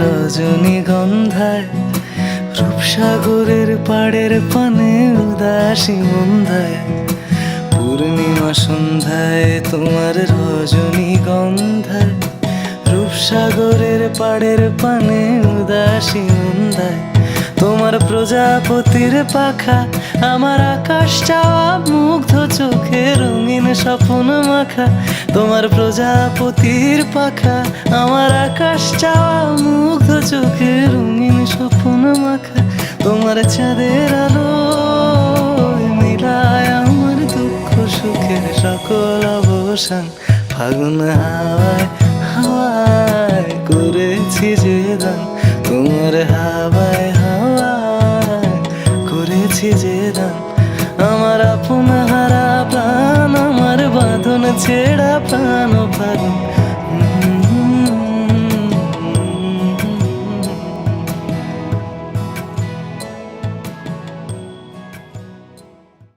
রজনীগন্ধায়, রূপসাগরের পাড়ের পানে উদাসী মন্দায়, পূর্ণিমা সন্ধ্যায় তোমার রজনীগন্ধায়, রূপসাগরের পাড়ের পানে উদাসী মন্দায়, তোমার প্রজাপতির পাখা আমার আকাশ চাওয়া মুগ্ধ চোখে রঙিন স্বপ্ন মাখা, তোমার প্রজাপতির পাখা আমার আকাশ চাওয়া মুগ্ধ চোখে রঙিন স্বপ্ন মাখা, তোমার চাঁদের আলো মিলায় আমার দুঃখ সুখের সকল অবসান, ফাগুন হাওয়ায় হাওয়ায় করেছি যে দান, তোমার হাওয়ায় হাওয়ায় করেছি যে দান, আমার আপন হারা প্রাণ, আমার বাঁধন ছেঁড়া প্রাণ ফাগুন